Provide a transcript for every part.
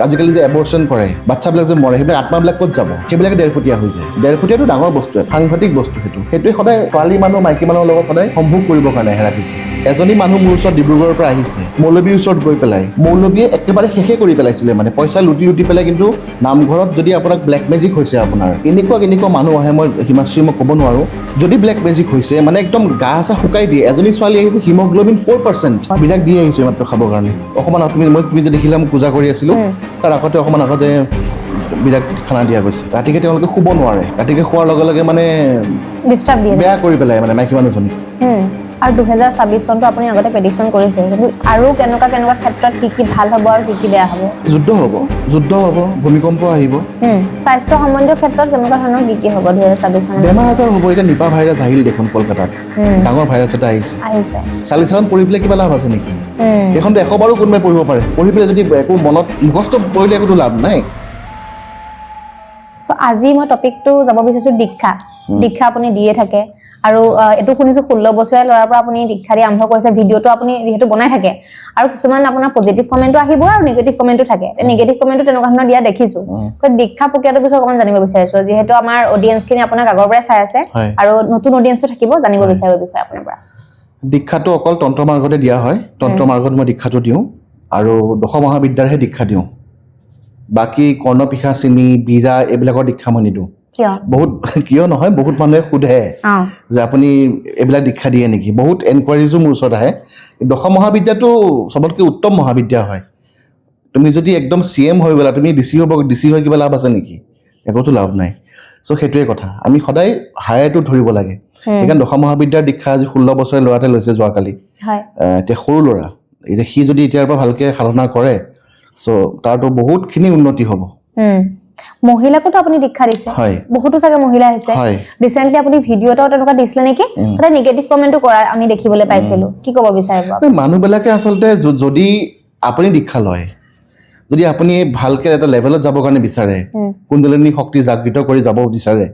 আজিকালি যে এবৰ্চন কৰে বাচ্চাবিলাক যে মৰে সেইবিলাক আত্মাবিলাক ক'ত যাব সেইবিলাকে 1.5 ফুটীয়া হৈ যায় 1.5 ফুটীয়াটো ডাঙৰ বস্তু সাংঘাতিক বস্তু সেইটোৱে সদায় ছোৱালী মানুহ মাইকী মানুহৰ লগত সদায় সম্ভোগ কৰিবৰ কাৰণে হেৰাতি এজনী মানুহ মোৰ ওচৰত ডিব্ৰুগড়ৰ পৰা আহিছে মৌলবীৰ ওচৰত গৈ পেলাই মৌলবীয়ে একেবাৰে শেষে কৰি পেলাইছিলে মানে পইচা লুটি পেলাই কিন্তু নামঘৰত যদি আপোনাক ব্লেক মেজিক হৈছে আপোনাৰ এনেকুৱা মানুহ আহে মই হিমাশ্ৰী মই ক'ব নোৱাৰোঁ যদি ব্লেক মেজিক হৈছে মানে একদম গা চা শুকাই দিয়ে এজনী ছোৱালী আহিছে হিমগ্ল'বিন 4% বিৰাট দি আহিছোঁ মাত্ৰ খাবৰ কাৰণে অকণমান তুমি যে দেখিলা মোক পূজা কৰি আছিলোঁ তাৰ অকণমান আগতে বিৰাট খানা দিয়া গৈছে ৰাতিকে তেওঁলোকে শুব নোৱাৰে ৰাতিকে খোৱাৰ লগে লগে মানে বেয়া কৰি পেলাই মানে মাইকী মানুহজনীক আৰু 2026 চনটো আপুনি আগতে প্ৰেডিকশ্যন কৰিছে কিন্তু আৰু কেনেকুৱা ক্ষেত্ৰত কি ভাল হ'ব আৰু কি বেয়া হ'ব যুদ্ধ হ'ব ভূমিকম্প আহিব স্বাস্থ্য সম্বন্ধীয় ক্ষেত্ৰত কেনেকুৱা ধৰণৰ কি হ'ব 2026 চনত বেমাৰ আজাৰ হ'ব এতিয়া নিপা ভাইৰাছ আহিল দেখোন কলকাতাত ডাঙৰ ভাইৰাছ এটা আহিছে চালিচাখন পঢ়ি পেলাই কিবা লাভ আছে নেকি এইখনতো 100 বাৰো কোনোবাই পঢ়িব পাৰে পঢ়ি পেলাই যদি একো মনত মুখস্থ পঢ়িলে একোতো লাভ নাই আজি মই টপিকটো যাব বিচাৰিছোঁ দীক্ষা আপুনি দিয়ে থাকে আৰু এটো শুনিছো 16 বছৰীয়া ল'ৰাৰ পৰা আপুনি দীক্ষা দি আৰম্ভ কৰিছে ভিডিঅটো আপুনি যেহেতু বনাই থাকে আৰু কিছুমান আপোনাৰ পজিটিভ কমেন্টও আহিব আৰু নেগেটিভ কমেন্টও থাকে নেগেটিভ কমেন্টও তেনেকুৱা ধৰণৰ দিয়া দেখিছো দীক্ষা প্ৰক্ৰিয়াটোৰ বিষয়ে অকমান জানিব বিচাৰিছো যেহেতু আমাৰ অডিয়েন্সখিনি আপোনাক আগৰ পৰাই চাই আছে আৰু নতুন অডিয়েন্সও থাকিব জানিব বিচাৰিব বিষয়ে আপোনাৰ পৰা দীক্ষাটো অকল তন্ত্ৰ মাৰ্গতে দিয়া হয় তন্ত্ৰ মাৰ্গত মই দীক্ষাটো দিওঁ আৰু দশ মহাবিদ্যাৰহে দীক্ষা দিওঁ বাকি কৰ্ণপিশা চিনি বীৰা এইবিলাকৰ দীক্ষা মই নিদিওঁ কিয় নহয় বহুত মানুহে সোধে যে আপুনি এইবিলাক দীক্ষা দিয়ে নেকি বহুত এনকুৱাৰিজো মোৰ ওচৰত আহে দশ মহাবিদ্যাটো চবতকৈ উত্তম মহাবিদ্যা হয় তুমি যদি একদম CM হৈ গ'লা তুমি ডিচি হৈ কিবা লাভ আছে নেকি একোতো লাভ নাই চ' সেইটোৱে কথা আমি সদায় হায়াৰটো ধৰিব লাগে সেইকাৰণে দশ মহাবিদ্যাৰ দীক্ষা আজি 16 বছৰীয়া ল'ৰাতে লৈছে যোৱাকালি এতিয়া সৰু ল'ৰা এতিয়া সি যদি এতিয়াৰ পৰা ভালকৈ সাধনা কৰে চ' তাৰতো বহুতখিনি উন্নতি হ'ব মহিলাকতো আপুনি দীক্ষা দিছে বহুতো চাগে মহিলা আহিছে ৰিসেন্টলি আপুনি ভিডিও এটা তেনেকুৱা দিছিলে নেকি এটা নেগেটিভ কমেন্টও কৰা আমি দেখিবলৈ পাইছিলো কি ক'ব বিচাৰিব মানুহবিলাকে আচলতে যদি আপুনি দীক্ষা লয় যদি আপুনি ভালকে এটা লেভেলত যাব কাৰণে বিচাৰে কুণ্ডলিনী শক্তি জাগৃত কৰি যাব বিচাৰে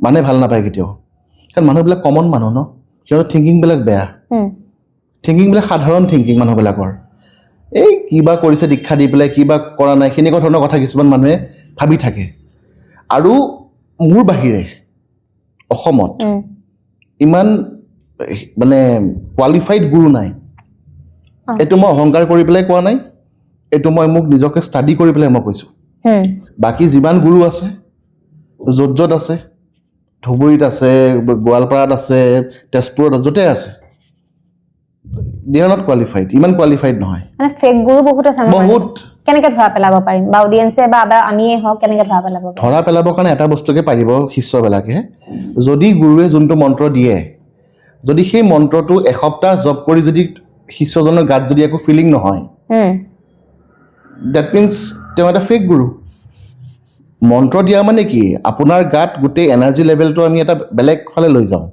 মানে ভাল নাপায় কেতিয়াও কাৰণ মানুহবিলাক কমন মানুহ ন সিহঁতৰ থিংকিংবিলাক বেয়া থিংকিংবিলাক সাধাৰণ থিংকিং মানুহবিলাকৰ এই কিবা কৰিছে দীক্ষা দি পেলাই কিবা কৰা নাই সেনেকুৱা ধৰণৰ কথা কিছুমান মানুহে ভাবি থাকে আৰু মোৰ বাহিৰে অসমত ইমান মানে কোৱালিফাইড গুৰু নাই এইটো মই অহংকাৰ কৰি পেলাই কোৱা নাই এইটো মই মোক নিজকে ষ্টাডি কৰি পেলাই মই কৈছোঁ বাকী যিমান গুৰু আছে য'ত আছে ধুবুৰীত আছে গোৱালপাৰাত আছে তেজপুৰত আছে য'তে আছে they are not qualified ইমান কোৱালিফাইড নহয় মানে ফেক গুৰু বহুত আছে বহুত কেনেকৈ ধৰা পেলাব পাৰিম বা অডিয়েন্সে বা আমিয়ে হওক কেনেকৈ ধৰা পেলাবৰ কাৰণে এটা বস্তুকে পাৰিব শিষ্যবিলাকে যদি গুৰুৱে যোনটো মন্ত্ৰ দিয়ে যদি সেই মন্ত্ৰটো এসপ্তাহ জপ কৰি যদি শিষ্যজনৰ গাত যদি একো ফিলিং নহয় ডেট মিনছ তেওঁ এটা ফেক গুৰু মন্ত্ৰ দিয়া মানে কি আপোনাৰ গাত গোটেই এনাৰ্জি লেভেলটো আমি এটা বেলেগ ফালে লৈ যাওঁ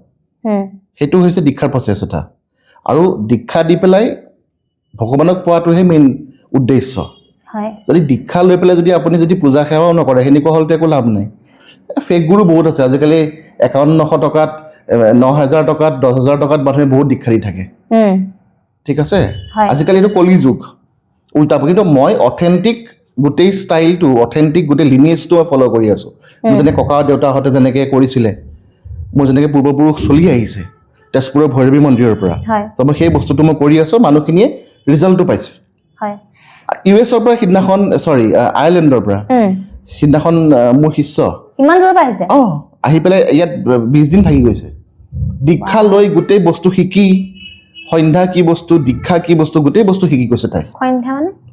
সেইটো হৈছে দীক্ষাৰ প্ৰচেছ এটা আৰু দীক্ষা দি পেলাই ভগৱানক পোৱাটোহে মেইন উদ্দেশ্য যদি দীক্ষা লৈ পেলাই যদি আপুনি যদি পূজা সেৱাও নকৰে সেনেকুৱা হ'লেতো একো লাভ নাই ফেক গুৰু বহুত আছে আজিকালি 51,900 টকাত 9,000 টকাত 10,000 টকাত মানুহে বহুত দীক্ষা দি থাকে ঠিক আছে আজিকালি এইটো কলি যুগ উল্টা কিন্তু মই অথেণ্টিক গোটেই ষ্টাইলটো অথেণ্টিক গোটেই লিনিয়েজটো মই ফ'ল' কৰি আছোঁ যেনে ককা দেউতাহঁতে যেনেকৈ কৰিছিলে মোৰ যেনেকৈ পূৰ্বপুৰুষ চলি আহিছে তেজপুৰৰ ভৈৰৱী মন্দিৰৰ পৰা মই সেই বস্তুটো মই কৰি আছোঁ মানুহখিনিয়ে ৰিজাল্টটো পাইছে US-ৰ পৰা সিদিনাখন আয়াৰলেণ্ডৰ পৰা সিদিনাখন মোৰ শিষ্য ইমান দূৰৰ পৰা আহিছে আহি পেলাই ইয়াত 20 দিন থাকি গৈছে দীক্ষা লৈ গোটেই বস্তু শিকি সন্ধ্যা কি বস্তু দীক্ষা কি বস্তু গোটেই বস্তু শিকি গৈছে তাই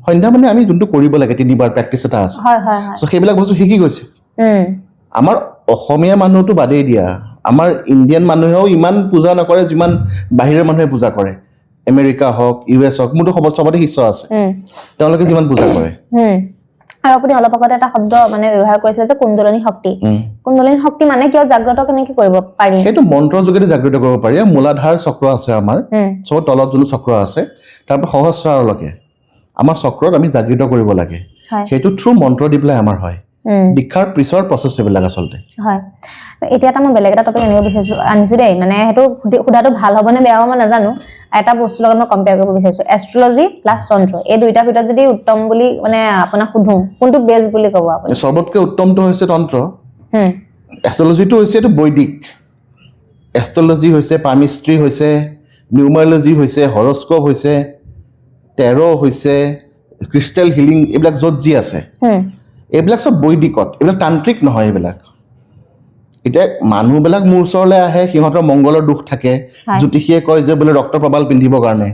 সন্ধ্যা মানে আমি যোনটো কৰিব লাগে 3 বাৰ প্ৰেক্টিচ এটা আছে চ' সেইবিলাক বস্তু শিকি গৈছে আমাৰ অসমীয়া মানুহটো বাদেই দিয়া আমাৰ ইণ্ডিয়ান মানুহেও ইমান পূজা নকৰে যিমান বাহিৰৰ মানুহে পূজা কৰে আমেৰিকা হওক US হওক মোৰতো চবতে শিষ্য আছে তেওঁলোকে যিমান পূজা কৰে আৰু আপুনি অলপ আগতে এটা শব্দ মানে ব্যৱহাৰ কৰিছে যে কুণ্ডলিনী শক্তি মানে কিয় জাগ্ৰত কেনেকৈ কৰিব পাৰি সেইটো মন্ত্ৰৰ যোগেদি জাগ্ৰত কৰিব পাৰি মূলাধাৰ চক্ৰ আছে আমাৰ চব তলত যোনটো চক্ৰ আছে তাৰপৰা সহস্ৰাৰলৈকে আমাৰ চক্ৰত আমি জাগৃত কৰিব লাগে সেইটো থ্ৰু মন্ত্ৰ দি পেলাই আমাৰ হয় দীক্ষাৰ পিছৰ প্ৰচেছ এইবিলাক আচলতে হয় এতিয়া এটা মই বেলেগ এটা টপিক আনিছো দেই মানে সেইটো সুধাটো ভাল হ'ব নে বেয়া হ'ব মই নাজানো এটা বস্তুৰ লগত মই কম্পেয়াৰ কৰিব বিচাৰিছো এষ্ট্ৰলজি প্লাছ তন্ত্ৰ এই দুইটাৰ ভিতৰত যদি উত্তম বুলি মানে আপোনাক সুধো কোনটো বেষ্ট বুলি ক'ব আপুনি সবতকৈ উত্তমটো হৈছে তন্ত্ৰ এষ্ট্ৰলজিটো হৈছে এইটো বৈদিক এষ্ট্ৰলজি হৈছে পামিষ্ট্ৰি হৈছে নিউমাৰলজি হৈছে হৰস্কোপ হৈছে টেৰ' হৈছে ক্ৰিষ্টেল হিলিং এইবিলাক য'ত যি আছে এইবিলাক চব বৈদিকত এইবিলাক তান্ত্ৰিক নহয় এইবিলাক এতিয়া মানুহবিলাক মোৰ ওচৰলৈ আহে সিহঁতৰ মংগলৰ দুখ থাকে জ্যোতিষীয়ে কয় যে বোলে ৰক্ত প্ৰবাল পিন্ধিবৰ কাৰণে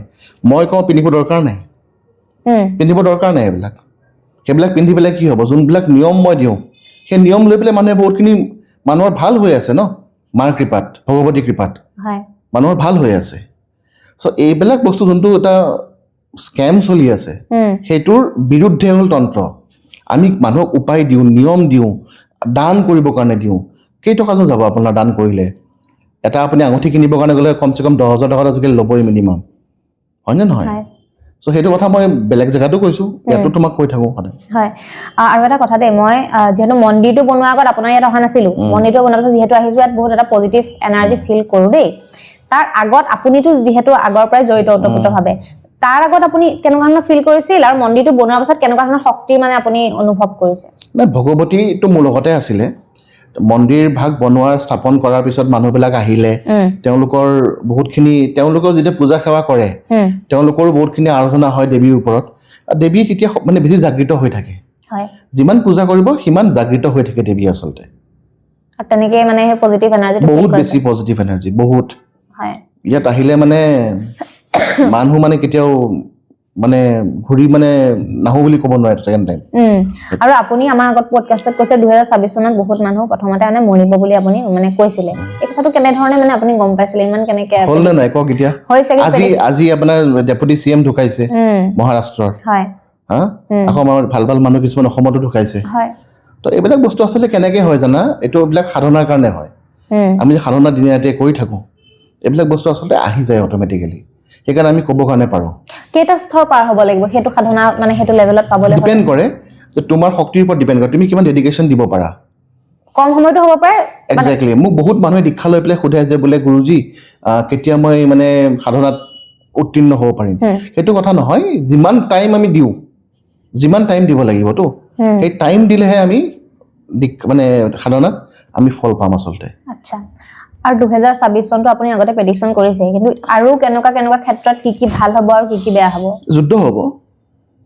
মই কওঁ পিন্ধিব দৰকাৰ নাই এইবিলাক সেইবিলাক পিন্ধি পেলাই কি হ'ব যোনবিলাক নিয়ম মই দিওঁ সেই নিয়ম লৈ পেলাই মানুহে বহুতখিনি মানুহৰ ভাল হৈ আছে ন মাৰ কৃপাত ভগৱতী কৃপাত মানুহৰ ভাল হৈ আছে চ' এইবিলাক বস্তু যোনটো এটা স্কেম চলি আছে সেইটোৰ বিৰুদ্ধে হ'ল তন্ত্ৰ আমি মানুহক উপায় দিওঁ নিয়ম দিওঁ দান কৰিবৰ কাৰণে দিওঁ কেইটকাজন যাব আপোনাৰ দান কৰিলে এটা আপুনি আঙুঠি কিনিবৰ কাৰণে গ'লে কমচে কম 10,000 টকা আজিকালি ল'বই মিনিমাম হয়নে নহয় চ' সেইটো কথা মই বেলেগ জেগাতো কৈছোঁ ইয়াতো তোমাক কৈ থাকোঁ সদায় হয় আৰু এটা কথা দেই মই যিহেতু মন্দিৰটো বনোৱাৰ আগত আপোনাৰ ইয়াত অহা নাছিলোঁ মন্দিৰটো বনোৱাৰ পিছত যিহেতু আহিছোঁ ইয়াত বহুত এটা পজিটিভ এনাৰ্জি ফিল কৰোঁ দেই তাৰ আগত আপুনিতো যিহেতু আগৰ পৰাই জড়িত ওতপ্ৰোতভাৱে তাৰ আগত আপুনি কেনেকুৱা ধৰণৰ ফিল কৰিছিল আৰু মন্দিৰটো বনোৱাৰ পাছত কেনেকুৱা ধৰণৰ শক্তি মানে আপুনি অনুভৱ কৰিছে নাই ভগৱতীটো মোৰ লগতে আছিলে মন্দিৰ ভাগ বনোৱাৰ স্থাপন কৰাৰ পিছত মানুহবিলাক আহিলে তেওঁলোকৰ বহুতখিনি তেওঁলোকেও যেতিয়া পূজা সেৱা কৰে তেওঁলোকৰো বহুতখিনি আৰাধনা হয় দেৱীৰ ওপৰত দেৱী তেতিয়া মানে বেছি জাগৃত হৈ থাকে যিমান পূজা কৰিব সিমান জাগৃত হৈ থাকে দেৱী আচলতে আৰু তেনেকে মানে পজিটিভ এনাৰ্জি বহুত বেছি পজিটিভ এনাৰ্জি বহুত হয় ইয়াত আহিলে মানে মানুহ মানে কেতিয়াও মানে ঘূৰি মানে নাহো বুলি ক'ব নোৱাৰে ছেকেণ্ড টাইম আৰু আপুনি আমাৰ আগত পডকাষ্টত কৈছে 2026 চনত বহুত মানুহ প্ৰথমতে মানে মৰিব বুলি আপুনি মানে কৈছিলে এই কথাটো কেনেধৰণে মানে আপুনি গম পাইছিলে ইমান কেনেকে হ'ল নে নাই কওক এতিয়া আজি আপোনাৰ ডেপুটি CM ঢুকাইছে মহাৰাষ্ট্ৰৰ হয় হা আকৌ আমাৰ ভাল ভাল মানুহ কিছুমান অসমতো ঢুকাইছে হয় তো এইবিলাক বস্তু আচলতে কেনেকে হয় জানা এইটো এইবিলাক সাধনাৰ কাৰণে হয় আমি যে সাধনা দিনে ৰাতিয়ে কৰি থাকোঁ এইবিলাক বস্তু আচলতে আহি যায় অট'মেটিকেলি সেইকাৰণে আমি ক'ব কাৰণে পাৰোঁ কেইটা স্তৰ পাৰ হ'ব লাগিব সেইটো সাধনা মানে সেইটো লেভেলত পাবলৈ ডিপেণ্ড কৰে যে তোমাৰ শক্তিৰ ওপৰত ডিপেণ্ড কৰে তুমি কিমান ডেডিকেশ্যন দিব পাৰা কম সময়তো হ'ব পাৰে একজেক্টলি মোক বহুত মানুহে দীক্ষা লৈ পেলাই সোধে যে বোলে গুৰুজী কেতিয়া মই মানে সাধনাত উত্তীৰ্ণ হ'ব পাৰিম সেইটো কথা নহয় যিমান টাইম আমি দিওঁ যিমান টাইম দিব লাগিবতো সেই টাইম দিলেহে আমি মানে সাধনাত আমি ফল পাম আচলতে আচ্ছা আৰু 2026 চনটো আপুনি আগতে প্ৰেডিকচন কৰিছে কিন্তু আৰু কেনেকুৱা ক্ষেত্ৰত কি ভাল হ'ব আৰু কি বেয়া হ'ব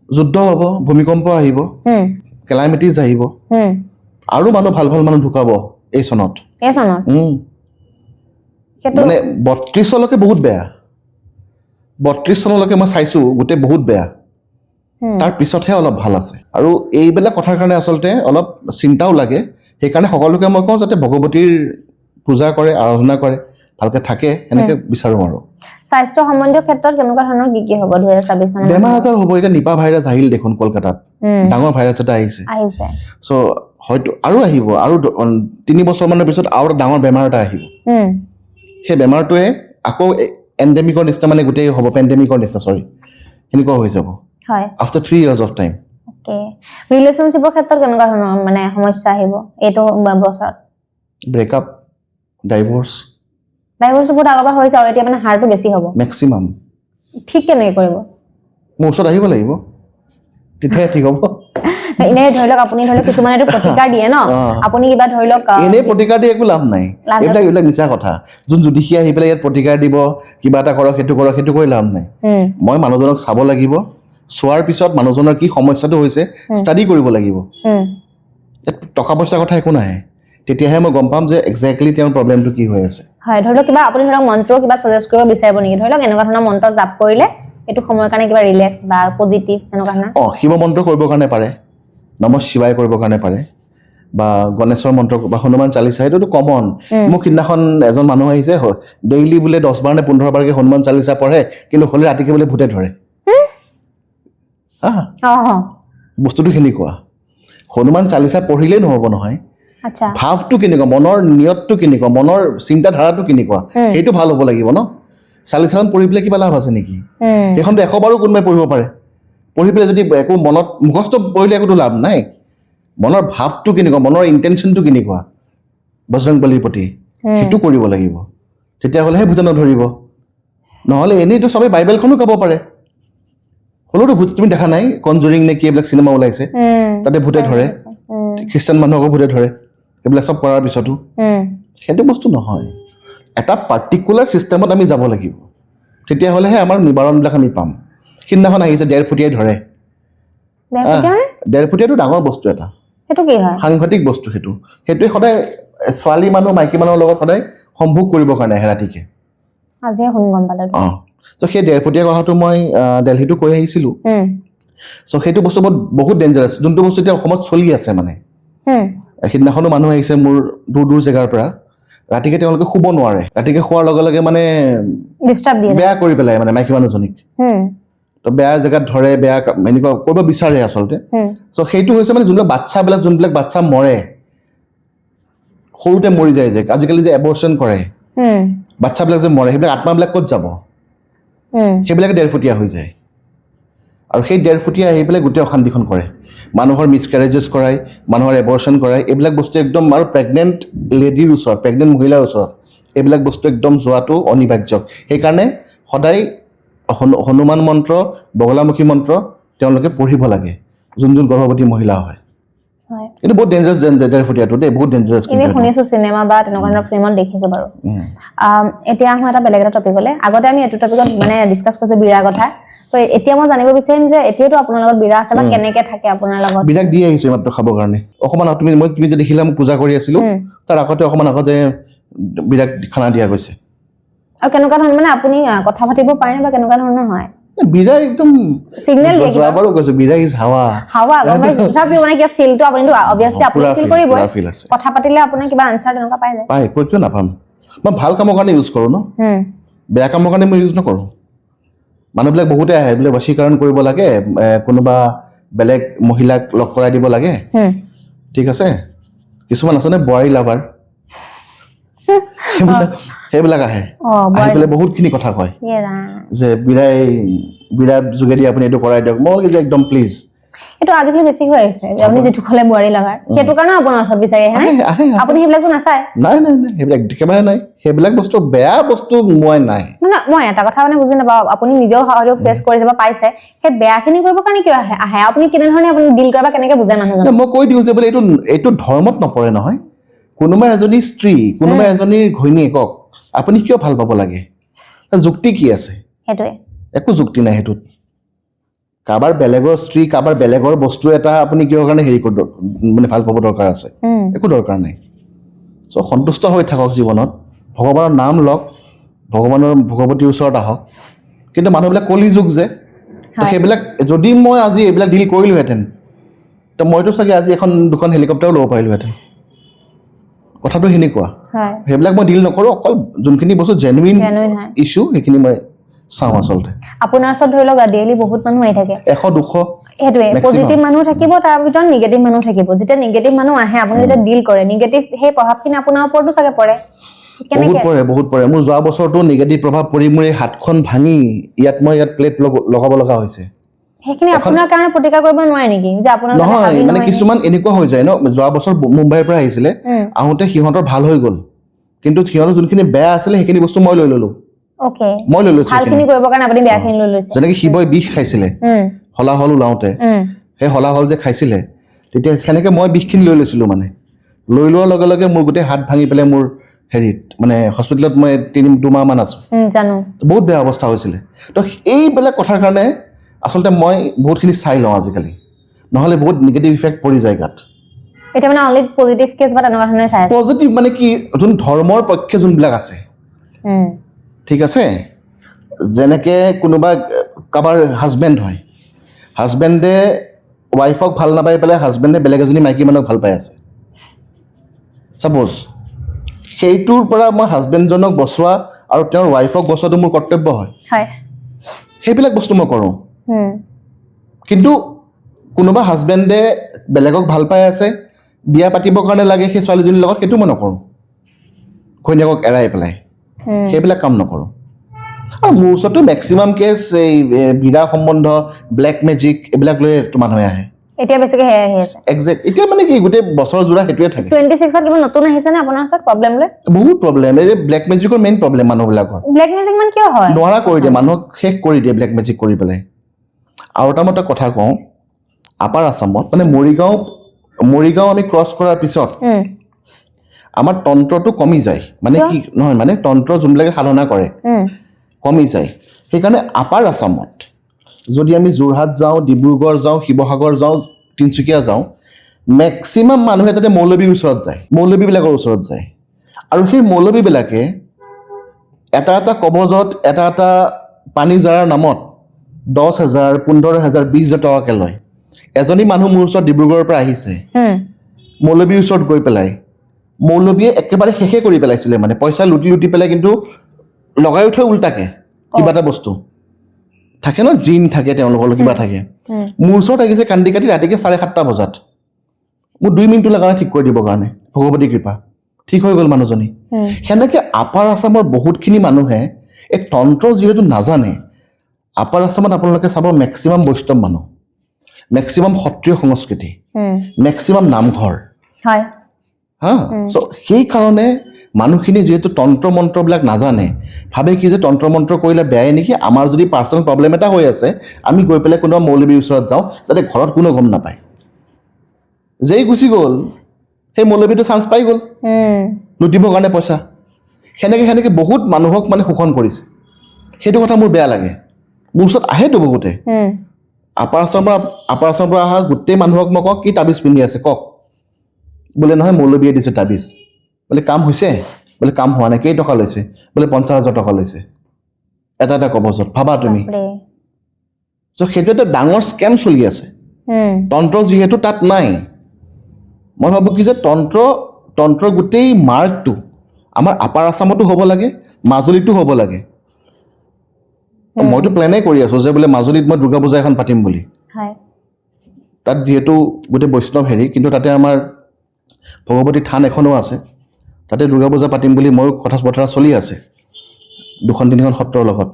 যুদ্ধ হ'ব ভূমিকম্প আহিব কেলামিটিজ আহিব আৰু ভাল মানুহ ঢুকাব এই চনত মানে 32 চনলৈকে বহুত বেয়া 32 চনলৈকে মই চাইছোঁ গোটেই বহুত বেয়া তাৰ পিছতহে অলপ ভাল আছে আৰু এইবিলাক কথাৰ কাৰণে আচলতে অলপ চিন্তাও লাগে সেইকাৰণে সকলোকে মই কওঁ যাতে ভগৱতীৰ পূজা কৰে আৰাধনা কৰে ভালকে থাকে এনেকে বিচাৰোঁ আৰু স্বাস্থ্য সম্বন্ধীয় ক্ষেত্ৰত কেনেকুৱা ধৰণৰ কি হ'ব 2026 চনত বেমাৰ আজাৰ হ'ব এতিয়া নিপা ভাইৰাছ আহিল দেখোন কলকাতাত ডাঙৰ ভাইৰাছ এটা আহিছে চ' হয়তো আৰু আহিব আৰু 3 বছৰমানৰ পিছত আৰু এটা ডাঙৰ বেমাৰ এটা আহিব সেই বেমাৰটোৱে আকৌ এণ্ডেমিকৰ নিচিনা মানে গোটেই হ'ব পেণ্ডেমিকৰ নিচিনা সেনেকুৱা হৈ যাব আফটাৰ 3 years of time ৰিলেশ্যনশ্বিপৰ ক্ষেত্ৰত কেনেকুৱা ধৰণৰ মানে সমস্যা আহিব এইটো বছৰত ব্ৰেকআপ ডাইভৰ্চ বহুত আগৰ পৰা হৈছে আৰু এতিয়া মানে হাৰটো বেছি হ'ব মেক্সিমাম ঠিক কেনেকৈ কৰিব মোৰ ওচৰত আহিব লাগিব তেতিয়াহে ঠিক হ'ব এনেই ধৰি লওক আপুনি কিছুমানেতো প্ৰতিকাৰ দিয়ে ন আপুনি কিবা ধৰি লওক এনেই প্ৰতিকাৰ দি একো লাভ নাই এইবিলাক মিছা কথা যোন জ্যোতিষী আহি পেলাই ইয়াত প্ৰতিকাৰ দিব কিবা এটা কৰক সেইটো কৰি লাভ নাই মই মানুহজনক চাব লাগিব চোৱাৰ পিছত মানুহজনৰ কি সমস্যাটো হৈছে ষ্টাডি কৰিব লাগিব টকা পইচাৰ কথা একো নাহে তেতিয়াহে মই গম পাম যে একজেক্টলি তেওঁৰ প্ৰব্লেমটো কি হৈ আছে হয় ধৰি লওক আপুনি ধৰি লওক মন্ত্ৰ কিবা সাজেষ্ট কৰিব বিচাৰিব নেকি ধৰি লওক এনেকুৱা ধৰণৰ মন্ত্ৰ জাপ কৰিলে এইটো সময়ৰ কাৰণে কিবা ৰিলেক্স বা পজিটিভ এনেকুৱা ধৰণৰ শিৱ মন্ত্ৰ কৰিবৰ কাৰণে পাৰে নমঃ শিৱায় কৰিবৰ কাৰণে পাৰে বা গণেশৰ মন্ত্ৰ বা হনুমান চালিচা এইটোতো কমন মোক সিদিনাখন এজন মানুহ আহিছে ডেইলি বোলে 10 বাৰ নে 15 বাৰকৈ হনুমান চালিচা পঢ়ে কিন্তু হ'লে ৰাতিকে বোলে ভূতে ধৰে বস্তুটো কেনেকুৱা হনুমান চালিচা পঢ়িলেই নহ'ব নহয় ভাৱটো কেনেকুৱা মনৰ নিয়তটো কেনেকুৱা মনৰ চিন্তাধাৰাটো কেনেকুৱা সেইটো ভাল হ'ব লাগিব ন চালিচাখন পঢ়ি পেলাই কিবা লাভ আছে নেকি সেইখনতো 100 বাৰো কোনোবাই পঢ়িব পাৰে পঢ়ি পেলাই যদি একো মনত মুখস্থ পঢ়িলে একোতো লাভ নাই মনৰ ভাৱটো কেনেকুৱা, মনৰ ইণ্টেনশ্যনটো কেনেকুৱা বজৰংবলীৰ প্ৰতি, সেইটো কৰিব লাগিব, তেতিয়াহ'লেহে ভূতে নধৰিব। নহ'লে এনেইতো চবেই বাইবেলখনো গাব পাৰে, হ'লেওতো ভূত তুমি দেখা নাই কনজুৰিং নে কি এইবিলাক চিনেমা ওলাইছে, তাতে ভূতে ধৰে, খ্ৰীষ্টান মানুহকো ভূতে ধৰে, এইবিলাক চব কৰাৰ পিছতো সেইটো বস্তু নহয়। এটা পাৰ্টিকুলাৰ ছিষ্টেমত আমি যাব লাগিব, তেতিয়াহ'লেহে আমাৰ নিবাৰণবিলাক আমি পাম। সিদিনাখন আহিছে 1.5 ফুটিয়াই ধৰে, 1.5 ফুটিয়াটো ডাঙৰ বস্তু এটা, সেইটো কি হয়? সাংঘাতিক বস্তু। সেইটোৱে সদায় ছোৱালী মানুহ মাইকী মানুহৰ লগত সদায় সম্ভোগ কৰিবৰ কাৰণে আহে ৰাতিকে। আজিয়ে শুনি গম পালো। চ' সেই 1.5 ফুটীয়া কথাটো মই দিল্লীতো কৈ আহিছিলোঁ। চ' সেইটো বস্তু বহুত ডেঞ্জাৰাছ, যোনটো বস্তু এতিয়া অসমত চলি আছে। মানে সিদিনাখনো মানুহ আহিছে মোৰ দূৰ দূৰ জেগাৰ পৰা, ৰাতিকে তেওঁলোকে শুব নোৱাৰে, ৰাতিকে শোৱাৰ লগে লগে মানে বেয়া কৰি পেলাই মানে মাইকী মানুহজনীক, তো বেয়া জেগাত ধৰে, বেয়া এনেকুৱা কৰিব বিচাৰে আচলতে। চ' সেইটো হৈছে মানে যোনবিলাক বাচ্ছা মৰে, সৰুতে মৰি যায় যে, আজিকালি যে এবৰ্চন কৰে বাচ্ছাবিলাক যে মৰে, সেইবিলাক আত্মাবিলাক ক'ত যাব? সেইবিলাকে 1.5 ফুটীয়া হৈ যায়। আৰু সেই 1.5 ফুটীয়া আহি পেলাই গোটেই অশান্তিখন কৰে, মানুহৰ মিছকেৰেজেছ কৰায়, মানুহৰ এবৰ্চন কৰায়, এইবিলাক বস্তু একদম। আৰু প্ৰেগনেণ্ট লেডিৰ ওচৰত, প্ৰেগনেণ্ট মহিলাৰ ওচৰত এইবিলাক বস্তু একদম যোৱাটো অনিবাৰ্য। সেইকাৰণে সদায় হনুমান মন্ত্ৰ, বগলামুখী মন্ত্ৰ তেওঁলোকে পঢ়িব লাগে, যোন গৰ্ভৱতী মহিলা হয়। কিন্তু বহুত ডেঞ্জাৰাছ 1.5 ফুটীয়াটো দেই, বহুত ডেঞ্জাৰাছ। এনেই শুনিছো চিনেমা বা তেনেকুৱা ধৰণৰ ফিল্মত দেখিছো বাৰু। এতিয়া আহোঁ এটা বেলেগ এটা টপিকলৈ। আগতে আমি এইটো টপিকত মানে ডিছকাছ কৰিছো বিৰাৰ কথা। তো এতিয়া মই জানিব বিচাৰিম যে এতিয়াতো আপোনাৰ লগত বিৰা আছে বা কেনেকে থাকে আপোনাৰ লগত? বিৰাক দি আহিছো মাত্ৰ খাবৰ কাৰণে। অকণমান তুমি যে দেখিলা মোক পূজা কৰি আছিলো, তাৰ অকণমান আগতে বিৰাক খানা দিয়া গৈছে। আৰু কেনেকুৱা ধৰণৰ মানে আপুনি কথা পাতিব পাৰেনে বা কেনেকুৱা ধৰণৰ হয়? বিৰা একদম সিগনেল দিয়ে কিবা বাৰু কৈছো, বিৰা ইজ হাৱা গম পাইছো। তথাপিও মানে কি ফিলটো আপুনিতো অবভিয়াসলি আপুনি ফিল কৰিবই, কথা পাতিলে আপোনাৰ কিবা আনসাৰ তেনেকুৱা পাই যায়? পাই, কিয় নাপাম? মই ভাল কামৰ কাৰণে ইউজ কৰো ন, বেয়া কামৰ কাৰণে মই ইউজ নকৰো। মানুহবিলাক বহুতে আহে বোলে বশীকৰণ কৰিব লাগে, কোনোবা বেলেগ মহিলাক লগ কৰাই দিব লাগে, ঠিক আছে। কিছুমান আছে নে বোৱাৰী লাভাৰ, সেইবিলাক আহে, আহি পেলাই বহুতখিনি কথা কয় যে বিৰাৰ যোগেদি আপুনি এইটো কৰাই দিয়ক। মই যে একদম প্লিজ। এইটো আজিকালি বেছি হৈ আহিছে, আপুনি যিটো ক'লে বোৱাৰী লাভাৰ, সেইটো কাৰণে আপোনাৰ ওচৰত বিচাৰি আহে। আপুনি সেইবিলাকো নাচায়? নাই, সেইবিলাক একেবাৰে নাই। সেইবিলাক বস্তু বেয়া বস্তু মই নাই। মই এটা কথা মানে বুজি নাপাওঁ, আপুনি নিজেও হয়তো ফেচ কৰি যাব পাইছে, সেই বেয়াখিনি কৰিবৰ কাৰণে কিয় আহে? আপুনি কেনেধৰণে আপুনি ডিল কৰে বা কেনেকে বুজায় মানুহজনক? মই কৈ দিওঁ যে বোলে এইটো ধৰ্মত নপৰে নহয়। কোনোবা এজনী স্ত্ৰী, কোনোবা এজনীৰ ঘৈণীয়েকক আপুনি কিয় ভাল পাব লাগে? যুক্তি কি আছে? সেইটোৱে একো যুক্তি নাই সেইটোত। কাৰোবাৰ বেলেগৰ স্ত্ৰী, কাৰোবাৰ বেলেগৰ বস্তু এটা আপুনি কিহৰ কাৰণে মানে ভাল পাব দৰকাৰ আছে? একো দৰকাৰ নাই। চ' সন্তুষ্ট হৈ থাকক জীৱনত, ভগৱানৰ নাম লওক, ভগৱতীৰ ওচৰত আহক। কিন্তু মানুহবিলাক কলি যুগ যে, সেইবিলাক যদি মই আজি এইবিলাক ডিল কৰিলোহেঁতেন, তো মইতো চাগে আজি 1-2খন হেলিকপ্টাৰো ল'ব পাৰিলোহেঁতেন। কথাটো সেনেকুৱা। সেইবিলাক মই ডিল নকৰোঁ, অকল যোনখিনি বস্তু জেনুইন ইছ্যু সেইখিনি মই চাওঁ আচলতে। আপোনাৰ ওচৰত ধৰি লওক ডেইলি বহুত মানুহ আহি থাকে, 100-200। সেইটোৱে পজিটিভ মানুহ থাকিব, তাৰ ভিতৰত নিগেটিভ মানুহ থাকিব। যেতিয়া নিগেটিভ মানুহ আহে, আপুনি যেতিয়া ডিল কৰে, নিগেটিভ সেই প্ৰভাৱখিনি আপোনাৰ ওপৰতো চাগে পৰে। বহুত পৰে। মোৰ যোৱা বছৰটো নিগেটিভ প্ৰভাৱ পৰি মোৰ এই হাতখন ভাঙি ইয়াত প্লেট লগাব লগা হৈছে। সেইখিনি আপোনাৰ কাৰণে প্ৰতিকাৰ কৰিব নোৱাৰে নেকি? যে আপোনাৰ নহয়, মানে কিছুমান এনেকুৱা হৈ যায় ন। যোৱা বছৰ মুম্বাইৰ পৰা আহিছিলে, আহোঁতে সিহঁতৰ ভাল হৈ গ'ল, কিন্তু সিহঁতৰ যোনখিনি বেয়া আছিলে সেইখিনি বস্তু মই লৈ ললো। মই লৈ লৈছো ভালখিনি কৰিবৰ কাৰণে আপুনি বেয়াখিনি লৈ লৈছে। যেনেকৈ শিৱই বিষ খাইছিলে হলাহল ওলাওঁতে, সেই হলাহল যে খাইছিলে, তেতিয়া সেনেকৈ মই বিষখিনি লৈ লৈছিলোঁ। মানে লৈ লোৱাৰ লগে লগে মোৰ গোটেই হাত ভাঙি পেলাই মোৰ মানে হস্পিটেলত মই 2 মাহমান আছোঁ। বহুত বেয়া অৱস্থা হৈছিলে। তো এইবিলাক কথাৰ কাৰণে আচলতে মই বহুতখিনি চাই লওঁ আজিকালি, নহ'লে বহুত নিগেটিভ ইফেক্ট পৰি যায় গাত। এতিয়া মানে অনলি পজিটিভ কেছ বা তেনেকুৱা ধৰণে চাই আছে? পজিটিভ মানে কি, যোন ধৰ্মৰ পক্ষে যোনবিলাক আছে, ঠিক আছে। যেনেকৈ কোনোবা কাৰোবাৰ হাজবেণ্ড হয়, হাজবেণ্ডে ৱাইফক ভাল নাপাই পেলাই হাজবেণ্ডে বেলেগ এজনী মাইকী মানুহক ভাল পাই আছে, ছাপ'জ। সেইটোৰ পৰা মই হাজবেণ্ডজনক বচোৱা আৰু তেওঁৰ ৱাইফক বচোৱাটো মোৰ কৰ্তব্য হয়। সেইবিলাক বস্তু মই কৰোঁ। কিন্তু কোনোবা হাজবেণ্ডে বেলেগক ভাল পাই আছে, বিয়া পাতিবৰ কাৰণে লাগে সেই ছোৱালীজনীৰ লগত, সেইটো মই নকৰোঁ। ঘৈণীয়েকক এৰাই পেলাই সেইবিলাক কাম নকৰোঁ। আৰু মোৰ ওচৰতো মেক্সিমাম কেছ এই বিৰা সম্বন্ধ, ব্লেক মেজিক এইবিলাক লৈ মানুহে আহে। এতিয়া বেছিকে হেয়াই আহি আছে এক্সাক্ট এতিয়া মানে কি গোটেই বছৰ জোৰা হেতুৱে থাকে 26 ত কিবা নতুন আহিছে নে আপোনাৰ ওচৰত প্ৰবলেম লৈ বহুত প্ৰবলেম এই ব্লেক মেজিকৰ মেইন প্ৰবলেম মানুহবিলাকৰ ব্লেক মেজিক মান কিয় হয় নোৱাৰা কৰি দিয়ে মানুহক শেষ কৰি দিয়ে ব্লেক মেজিক কৰি পেলাই আৰু এটা মতে কথা কওঁ আপাৰ আসামত মানে মৰিগাঁও আমি ক্ৰছ কৰাৰ পিছত আমাৰ তন্ত্ৰটো কমি যায় মানে কি নহয় মানে তন্ত্ৰ যোনবিলাকে সাধনা কৰে কমি যায় সেইকাৰণে আপাৰ আসামত যদি আমি যোৰহাট যাওঁ ডিব্ৰুগড় যাওঁ শিৱসাগৰ যাওঁ তিনিচুকীয়া যাওঁ মেক্সিমাম মানুহে তাতে মৌলবীৰ ওচৰত যায় মৌলবীবিলাকৰ ওচৰত যায় আৰু সেই মৌলবীবিলাকে এটা এটা কবজত এটা পানী জাৰাৰ নামত 10,000 15,000 20,000 টকাকে লয় এজনী মানুহ মোৰ ওচৰত ডিব্ৰুগড়ৰ পৰা আহিছে মৌলবীৰ ওচৰত গৈ পেলাই মৌলবীয়ে একেবাৰে শেষে কৰি পেলাইছিলে মানে পইচা লুটি পেলাই কিন্তু লগাই থৈ উল্টাকে কিবা এটা বস্তু থাকে ন জিন থাকে তেওঁলোকৰ কিবা থাকে মোৰ ওচৰত আহিছে কান্দি কাটি ৰাতিকে 7:30 বজাত মোৰ 2 মিনিট লগা ঠিক কৰি দিবৰ কাৰণে ভগৱতী কৃপা ঠিক হৈ গ'ল মানুহজনী সেনেকে আপাৰ আসামৰ বহুতখিনি মানুহে এই তন্ত্ৰ যিহেতু নাজানে আপাৰ আসামত আপোনালোকে চাব মেক্সিমাম বৈষ্ণৱ মানুহ মেক্সিমাম সত্ৰীয় সংস্কৃতি মেক্সিমাম নামঘৰ হয় হা চ' সেইকাৰণে মানুহখিনি যিহেতু তন্ত্ৰ মন্ত্ৰবিলাক নাজানে ভাবে কি যে তন্ত্ৰ মন্ত্ৰ কৰিলে বেয়াই নেকি আমাৰ যদি পাৰ্চনেল প্ৰব্লেম এটা হৈ আছে আমি গৈ পেলাই কোনোবা মৌলবীৰ ওচৰত যাওঁ যাতে ঘৰত কোনো গম নাপায় যেই গুচি গ'ল সেই মৌলবীটো চান্স পাই গ'ল লুটিবৰ কাৰণে পইচা সেনেকে বহুত মানুহক মানে শোষণ কৰিছে সেইটো কথা মোৰ বেয়া লাগে মোৰ ওচৰত আহেতো বহুতে আপাৰ আসামৰ পৰা অহা গোটেই মানুহক মই কওক কি তাবিজ পিন্ধি আছে কওক বোলে নহয় মৌলবীয়ে দিছে তাবিজ বোলে কাম হৈছে বোলে কাম হোৱা নাই কেই টকা লৈছে বোলে 50,000 টকা লৈছে এটা কবজত ভাবা তুমি চ' সেইটো এটা ডাঙৰ স্কেম চলি আছে তন্ত্ৰ যিহেতু তাত নাই মই ভাবোঁ কি যে তন্ত্ৰৰ গোটেই মাৰ্কটো আমাৰ আপাৰ আসামতো হ'ব লাগে মাজুলীতো হ'ব লাগে মইতো প্লেনে কৰি আছোঁ যে বোলে মাজুলীত মই দুৰ্গা পূজা এখন পাতিম বুলি তাত যিহেতু গোটেই বৈষ্ণৱ হেৰি কিন্তু তাতে আমাৰ ভগৱতী থান এখনো আছে তাতে দুৰ্গা পূজা পাতিম বুলি ময়ো কথা বতৰা চলি আছে 2-3খন সত্ৰৰ লগত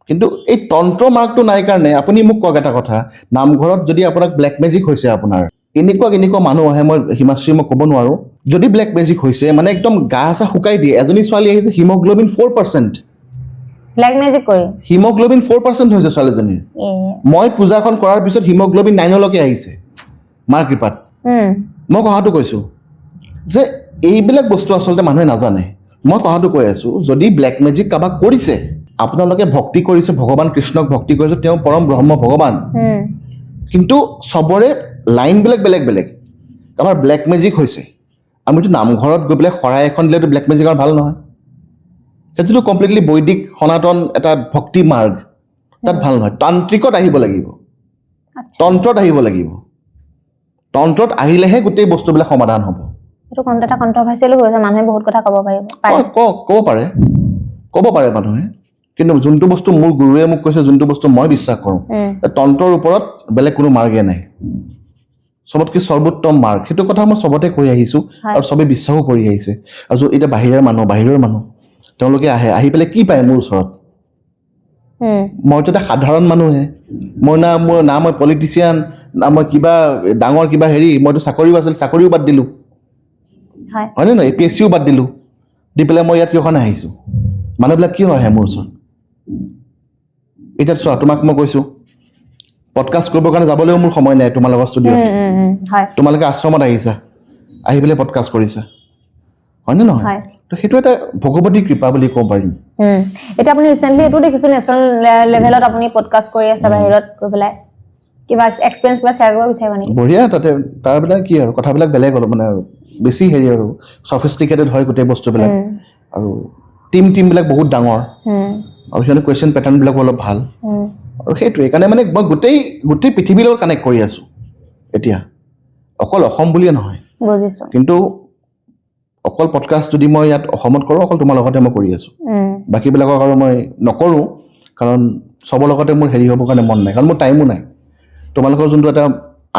কিন্তু এই তন্ত্ৰ মাৰ্কটো নাই কাৰণে আপুনি মোক কওক এটা কথা নামঘৰত যদি আপোনাক ব্লেক মেজিক হৈছে আপোনাৰ এনেকুৱা মানুহ আহে মই হিমাশ্ৰী মই ক'ব নোৱাৰোঁ যদি ব্লেক মেজিক হৈছে মানে একদম গা চা শুকাই দিয়ে এজনী ছোৱালী আহিছে হিমগ্ল'বিন 4% ব্লেক মেজিক কৰি হিমগ্ল'বিন 4% হৈছে ছোৱালীজনীৰ মই পূজাখন কৰাৰ পিছত হিমগ্ল'বিন 9লৈকে আহিছে মাৰ কৃপাত মই কথাটো কৈছোঁ যে এইবিলাক বস্তু আচলতে মানুহে নাজানে মই কথাটো কৈ আছোঁ যদি ব্লেক মেজিক কাৰোবাক কৰিছে আপোনালোকে ভক্তি কৰিছে ভগৱান কৃষ্ণক ভক্তি কৰিছে তেওঁ পৰম ব্ৰহ্ম ভগৱান কিন্তু চবৰে লাইনবিলাক বেলেগ আমাৰ ব্লেক মেজিক হৈছে আমিতো নামঘৰত গৈ পেলাই শৰাই এখন দিলেতো ব্লেক মেজিক আৰু ভাল নহয় সেইটোতো কমপ্লিটলি বৈদিক সনাতন এটা ভক্তি মাৰ্গ তাত ভাল নহয় তান্ত্ৰিকত আহিব লাগিব তন্ত্ৰত আহিব লাগিব তন্ত্ৰত আহিলেহে গোটেই বস্তুবিলাক সমাধান হ'ব এইটো এটা কণ্ট্ৰভাৰ্চিয়েল হৈছে মানুহে বহুত কথা ক'ব পাৰিব ক'ব পাৰে মানুহে কিন্তু যোনটো বস্তু মোৰ গুৰুৱে মোক কৈছে যোনটো বস্তু মই বিশ্বাস কৰোঁ তন্ত্ৰৰ ওপৰত বেলেগ কোনো মাৰ্গে নাই চবতকৈ সৰ্বোত্তম মাৰ্গ সেইটো কথা মই চবতে কৈ আহিছোঁ আৰু চবেই বিশ্বাসো কৰি আহিছে আৰু এতিয়া বাহিৰৰ মানুহ তেওঁলোকে আহি পেলাই কি পায় মোৰ ওচৰত মইতো এটা সাধাৰণ মানুহে মই পলিটিচিয়ান না মই কিবা ডাঙৰ কিবা হেৰি মইতো চাকৰিও বাদ দিলোঁ হয়নে নহয় APSCও বাদ দিলোঁ দি পেলাই মই ইয়াত কিয় কাৰণে আহিছোঁ মানুহবিলাক কিয় আহে মোৰ ওচৰত এতিয়া চোৱা তোমাক মই কৈছোঁ পডকাষ্ট কৰিবৰ কাৰণে যাবলৈও মোৰ সময় নাই তোমালোকৰ ষ্টুডিঅ'ত তোমালোকে আশ্ৰমত আহিছা আহি পেলাই পডকাষ্ট কৰিছা হয়নে নহয় তো সেইটো এটা ভগৱতী কৃপা বুলি ক'ব পাৰিম এতিয়া আপুনি ৰিচেণ্টলি এইটো দেখিছোঁ নেশ্যনেল লেভেলত আপুনি পডকাষ্ট কৰি আছে বাহিৰত গৈ পেলাই কিবা এক্সপিৰিয়েঞ্চ কিবা শ্বেয়াৰ কৰিব বিচাৰিব নেকি বঢ়িয়া তাতে তাৰবিলাক কি আৰু কথাবিলাক বেলেগ অলপ মানে বেছি হেৰি আৰু চফিষ্টিকেটেড হয় গোটেই বস্তুবিলাক আৰু টিমবিলাক বহুত ডাঙৰ আৰু সিহঁতে কুৱেশ্যন পেটাৰ্ণবিলাকো অলপ ভাল আৰু সেইটোৱে সেইকাৰণে মানে মই গোটেই পৃথিৱীৰ লগত কানেক্ট কৰি আছোঁ এতিয়া অকল অসম বুলিয়ে নহয় বুজিছোঁ কিন্তু অকল পডকাষ্ট যদি মই ইয়াত অসমত কৰোঁ অকল তোমাৰ লগতে মই কৰি আছোঁ বাকীবিলাকক আৰু মই নকৰোঁ কাৰণ চবৰ লগতে মোৰ হেৰি হ'বৰ কাৰণে মন নাই কাৰণ মোৰ টাইমো নাই তোমালোকৰ যোনটো এটা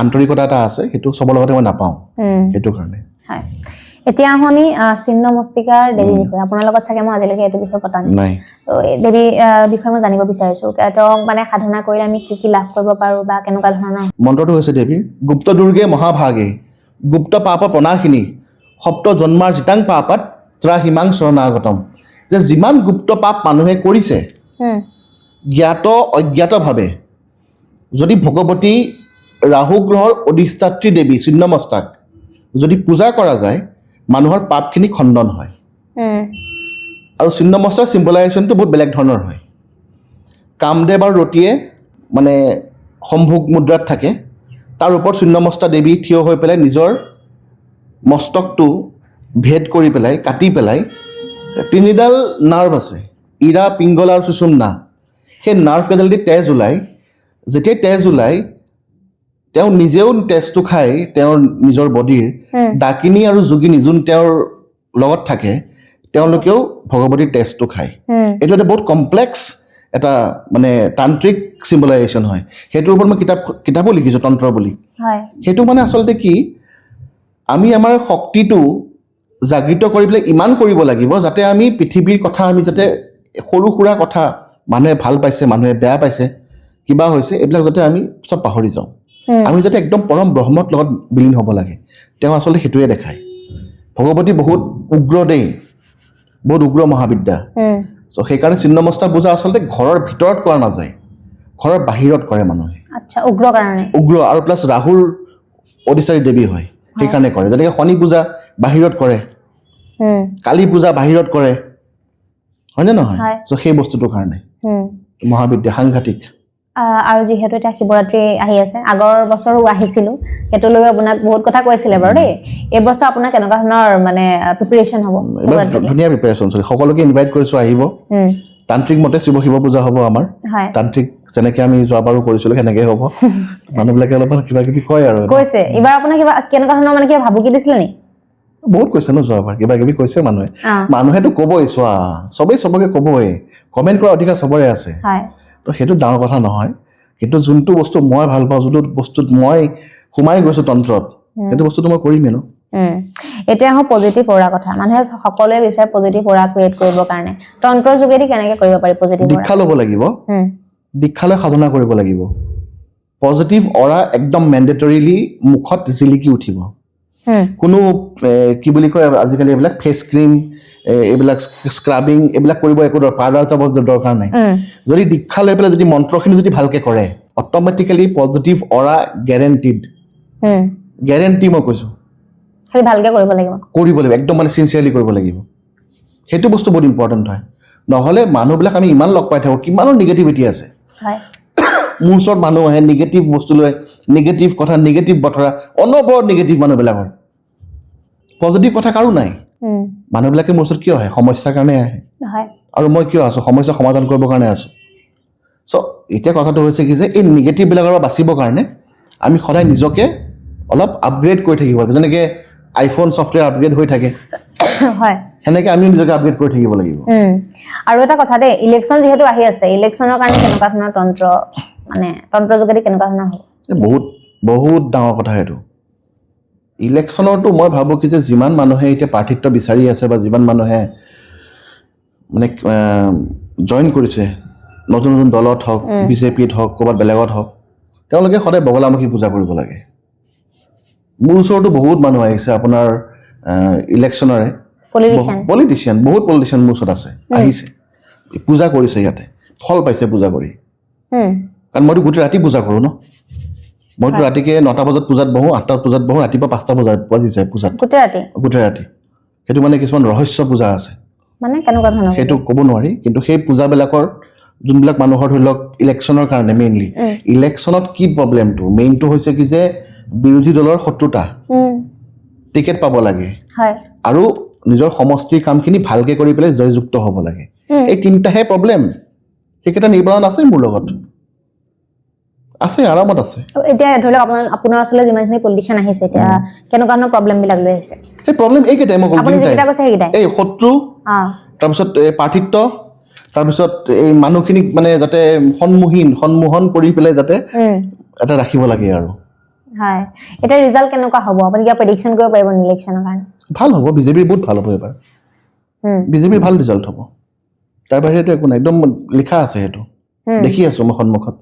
আন্তৰিকতা এটা আছে সেইটো চবৰ লগতে মই নাপাওঁ সেইটো কাৰণে এতিয়া আমি ছিন্ন মস্তিকাৰ দেৱীৰ বিষয়ে আপোনাৰ লগত চাগে মই আজিলৈকে এইটো বিষয়ে পতা নাই তো এই দেৱী বিষয়ে মই জানিব বিচাৰিছো তেওঁক মানে সাধনা কৰিলে আমি কি কি লাভ কৰিব পাৰো বা কেনেকুৱা ধৰণৰ মন্ত্ৰটো হৈছে দেৱীৰ গুপ্ত দুৰ্গে মহাভাগে গুপ্ত পাপ প্ৰনাশিনী সপ্ত জন্মাৰ জিতাং পাপাত ত্ৰা হিমাং শৰণাগতম যে যিমান গুপ্ত পাপ মানুহে কৰিছে জ্ঞাত অজ্ঞাতভাৱে যদি ভগৱতী ৰাহু গ্ৰহৰ অধিষ্ঠাত্ৰী দেৱী ছিন্নমস্তাক যদি পূজা কৰা যায় মানুহৰ পাপখিনি খণ্ডন হয় আৰু ছিন্নমস্তাৰ চিম্বলাইজেশ্যনটো বহুত বেলেগ ধৰণৰ হয় কামদেৱ আৰু ৰতিয়ে মানে সম্ভোগ মুদ্ৰাত থাকে তাৰ ওপৰত ছিন্নমস্তা দেৱী থিয় হৈ পেলাই নিজৰ মস্তকটো ভেদ কৰি পেলাই কাটি পেলাই তিনিডাল নাৰ্ভ আছে ইৰা পিংগলা আৰু সুষুম্না সেই নাৰ্ভকেইডালেদি তেজ ওলায় যেতিয়াই তেজ ওলায় তেওঁ নিজেও তেজটো খাই তেওঁৰ নিজৰ বডিৰ ডাকিনী আৰু যোগিনী যোন তেওঁৰ লগত থাকে তেওঁলোকেও ভগৱতীৰ তেজটো খায় এইটো এটা বহুত কমপ্লেক্স এটা মানে তান্ত্ৰিক চিম্বলাইজেশ্যন হয় সেইটোৰ ওপৰত মই কিতাপো লিখিছোঁ তন্ত্ৰ বুলি সেইটো মানে আচলতে কি আমি আমাৰ শক্তিটো জাগৃত কৰি পেলাই ইমান কৰিব লাগিব যাতে আমি পৃথিৱীৰ কথা আমি যাতে সৰু সুৰা কথা মানুহে ভাল পাইছে মানুহে বেয়া পাইছে কিবা হৈছে এইবিলাক যাতে আমি চব পাহৰি যাওঁ আমি যাতে একদম পৰম ব্ৰহ্মত লগত বিলীন হ'ব লাগে তেওঁ আচলতে সেইটোৱে দেখায় ভগৱতী বহুত উগ্ৰ দেই বহুত উগ্ৰ মহাবিদ্যা চ' সেইকাৰণে ছিন্নমস্তা পূজা আচলতে ঘৰৰ ভিতৰত কৰা নাযায় ঘৰৰ বাহিৰত কৰে মানুহে আচ্ছা উগ্ৰ কাৰণে উগ্ৰ আৰু প্লাছ ৰাহুৰ অধিষ্ঠাৰী দেৱী হয় সেইকাৰণে কৰে যেনেকৈ শনি পূজা বাহিৰত কৰে কালী পূজা বাহিৰত কৰে হয়নে নহয় চ' সেই বস্তুটোৰ কাৰণে মহাবিদ্যা সাংঘাতিক আৰু যিহেতু এতিয়া শিৱৰাত্ৰি আহি আছে আগৰ বছৰো আহিছিলোঁ সেইটো লৈ আপোনাক বহুত কথা কৈছিলে বাৰু দেই এইবছৰ আপোনাৰ কেনেকুৱা ধৰণৰ মানে প্ৰিপেৰেশ্যন হ'ব এইবাৰ ধুনীয়া প্ৰিপেৰেশ্যন চলি সকলোকে ইনভাইট কৰিছোঁ আহিব তান্ত্ৰিক মতে শিৱ পূজা হ'ব আমাৰ তান্ত্ৰিক যেনেকৈ আমি যোৱাবাৰো কৰিছিলোঁ সেনেকৈ হ'ব মানুহবিলাকে অলপমান কিবা কিবি কয় আৰু কৈছে এইবাৰ আপোনাৰ কিবা কেনেকুৱা ধৰণৰ মানে কিবা ভাবুকি দিছিলে নি বহুত কৈছে ন যোৱাবাৰ কিবা কিবি কৈছে মানুহেতো ক'বই চোৱা চবেই চবকে ক'বই কমেণ্ট কৰাৰ অধিকাৰ চবৰে আছে তো সেইটো ডাঙৰ কথা নহয় কিন্তু যোনটো বস্তু মই ভাল পাওঁ যোনটো বস্তুত মই সোমাই গৈছোঁ তন্ত্ৰত সেইটো বস্তুটো মই কৰিমেই ন এতিয়া আহোঁ পজিটিভ অ'ৰা কথা মানুহে সকলোৱে বিচাৰে পজিটিভ অ'ৰা ক্ৰিয়েট কৰিবৰ কাৰণে তন্ত্ৰৰ যোগেদি কেনেকৈ কৰিব পাৰি পজিটিভ দীক্ষা ল'ব লাগিব দীক্ষা লৈ সাধনা কৰিব লাগিব পজিটিভ অ'ৰা একদম মেণ্ডেটৰিলি মুখত জিলিকি উঠিব কোনো কি বুলি কয় আজিকালি এইবিলাক ফেচ ক্ৰীম এইবিলাক স্ক্ৰাবিং এইবিলাক কৰিব একো পাৰ্লাৰ যাব দৰকাৰ নাই যদি দীক্ষা লৈ পেলাই যদি মন্ত্ৰখিনি যদি ভালকৈ কৰে অট'মেটিকেলি পজিটিভ অ'ৰা গেৰেণ্টি মই কৈছোঁ ভালকৈ কৰিব লাগিব একদম মানে চিনচিয়াৰলি কৰিব লাগিব সেইটো বস্তু বহুত ইম্পৰ্টেণ্ট হয় নহ'লে মানুহবিলাক আমি ইমান লগ পাই থাকোঁ কিমানো নিগেটিভিটি আছে মোৰ ওচৰত মানুহ আহে নিগেটিভ বস্তু লৈ নিগেটিভ কথা নিগেটিভ বতৰা অনবৰত নিগেটিভ মানুহবিলাকৰ পজিটিভ কথা কাৰো নাই মানুহবিলাকে মোৰ ওচৰত কিয় আহে সমস্যাৰ কাৰণে আহে আৰু মই কিয় আছোঁ সমস্যা সমাধান কৰিবৰ কাৰণে আছোঁ চ' এতিয়া কথাটো হৈছে কি যে এই নিগেটিভবিলাকৰ পৰা বাচিবৰ কাৰণে আমি সদায় নিজকে অলপ আপগ্ৰেড কৰি থাকিব লাগিব যেনেকৈ আইফোন ছফ্টৱেৰ আপগ্ৰেড হৈ থাকে সেনেকৈ আমিও নিজকে আপগ্ৰেড কৰি থাকিব লাগিব আৰু এটা কথা দেই ইলেকশ্যন যিহেতু আহি আছে ইলেকশ্যনৰ কাৰণে কেনেকুৱা ধৰণৰ তন্ত্ৰ যোগেদি কেনেকুৱা ধৰণৰ হ'ব বহুত বহুত ডাঙৰ কথা সেইটো ইলেকশ্যনৰটো মই ভাবোঁ কি যে যিমান মানুহে এতিয়া প্ৰাৰ্থিত্ব বিচাৰি আছে বা যিমান মানুহে মানে জইন কৰিছে নতুন নতুন দলত হওক বিজেপিত হওক ক'ৰবাত বেলেগত হওক তেওঁলোকে সদায় বগলামুখী পূজা কৰিব লাগে মোৰ ওচৰতো বহুত মানুহ আহিছে আপোনাৰ ইলেকশ্যনৰে পলিটিচিয়ান বহুত পলিটিচিয়ান মোৰ ওচৰত আছে আহিছে পূজা কৰিছে ইয়াতে ফল পাইছে পূজা কৰি কাৰণ মইতো গোটেই ৰাতি পূজা কৰোঁ ন মইতো ৰাতিকে 9টা বজাত পূজাত বহোঁ 8টাত পূজাত বহোঁ ৰাতিপুৱা 5টা বজাত বাজি যায় পূজাত গোটেই ৰাতি সেইটো মানে কিছুমান ৰহস্য পূজা আছে মানে কেনেকুৱা ধৰণৰ সেইটো ক'ব নোৱাৰি কিন্তু সেই পূজাবিলাকৰ যোনবিলাক মানুহৰ ধৰি লওক ইলেকশ্যনৰ কাৰণে মেইনলি ইলেকশ্যনত কি প্ৰব্লেমটো মেইনটো হৈছে কি যে বিৰোধী দলৰ শত্ৰুতা টিকেট পাব লাগে আৰু নিজৰ সমষ্টিৰ কামখিনি ভালকৈ কৰি পেলাই জয়যুক্ত হ'ব লাগে এই তিনিটাহে প্ৰব্লেম সেইকেইটা নিবাৰণ আছে মোৰ লগত আছে আৰামত আছে এতিয়া ধৰি লওক আপোনাৰ ওচৰলৈ যিমানখিনি পলিটিচিয়ান আহিছে এতিয়া কেনেকুৱা ধৰণৰ প্ৰব্লেমবিলাক লৈ আহিছে সেই প্ৰব্লেম এইকেইটাই মই আপুনি যেটা কৈছে সেইকেইটাই এই শত্ৰু তাৰপিছত প্ৰাৰ্থিত্ব তাৰপিছত এই মানুহখিনিক মানে যাতে সন্মোহন কৰি পেলাই যাতে এটা ৰাখিব লাগে আৰু হয় এটা ৰিজাল্ট কেনেকুৱা হ'ব আপুনি কিবা প্ৰেডিকশ্যন কৰিব পাৰিব ইলেকশ্যনৰ কাৰণে ভাল হ'ব, বিজেপিৰ বহুত ভাল হ'ব এবাৰ, বিজেপিৰ ভাল ৰিজাল্ট হ'ব, তাৰ বাহিৰেতো একো নাই, একদম লিখা আছে সেইটো, দেখি আছোঁ মই সন্মুখত।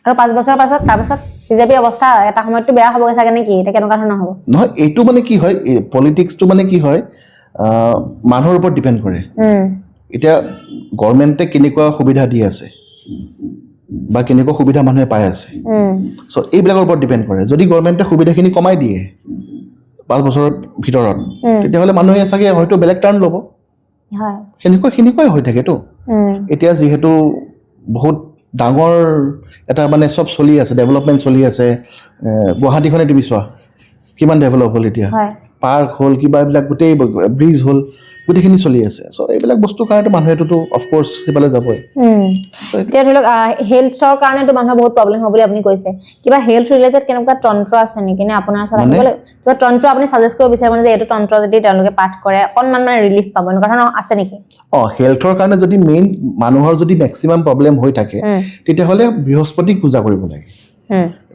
আৰু 5 বছৰৰ পাছত তাৰপাছত বিজেপিৰ অৱস্থা এটা সময়ততো বেয়া হ'বগৈ চাগে নেকি, এতিয়া কেনেকুৱা ধৰণৰ হ'ব? নহয়, এইটো মানে কি হয়, পলিটিক্সটো মানে কি হয়, মানুহৰ ওপৰত ডিপেণ্ড কৰে। এতিয়া গভৰ্ণমেণ্টে কেনেকুৱা সুবিধা দি আছে বা কেনেকুৱা সুবিধা মানুহে পাই আছে, চ' এইবিলাকৰ ওপৰত ডিপেণ্ড কৰে। যদি গভৰ্ণমেণ্টে সুবিধাখিনি কমাই দিয়ে 5 বছৰৰ ভিতৰত, তেতিয়াহ'লে মানুহে চাগে হয়তো বেলেগ টাৰ্ণ ল'ব। সেনেকুৱাই হৈ থাকেতো। এতিয়া যিহেতু বহুত ডাঙৰ এটা মানে চব চলি আছে, ডেভেলপমেণ্ট চলি আছে, গুৱাহাটীখনে তুমি চোৱা কিমান ডেভেলপ হ'ল, এতিয়া পাৰ্ক হ'ল, কিবা এইবিলাক গোটেই ব্ৰিজ হ'ল, গোটেইখিনি চলি আছে। চ' এইবিলাক বস্তুৰ কাৰণেতো মানুহেতো অফক'ৰ্চ সেইফালে যাবই। এতিয়া ধৰি লওক হেল্থৰ কাৰণেতো মানুহৰ বহুত প্ৰব্লেম হ'ব বুলি আপুনি কৈছে, কিবা হেল্থ ৰিলেটেড কেনেকুৱা তন্ত্ৰ আছে নেকি, নে আপোনাৰ ওচৰত আহিবলৈ কিবা তন্ত্ৰ আপুনি ছাজেষ্ট কৰিব বিচাৰিব যে এইটো তন্ত্ৰ যদি তেওঁলোকে পাঠ কৰে অকণমান মানে ৰিলিফ পাব, এনেকুৱা ধৰণৰ আছে নেকি? হেল্থৰ কাৰণে যদি মেইন মানুহৰ যদি মেক্সিমাম প্ৰব্লেম হৈ থাকে, তেতিয়াহ'লে বৃহস্পতিক পূজা কৰিব লাগে।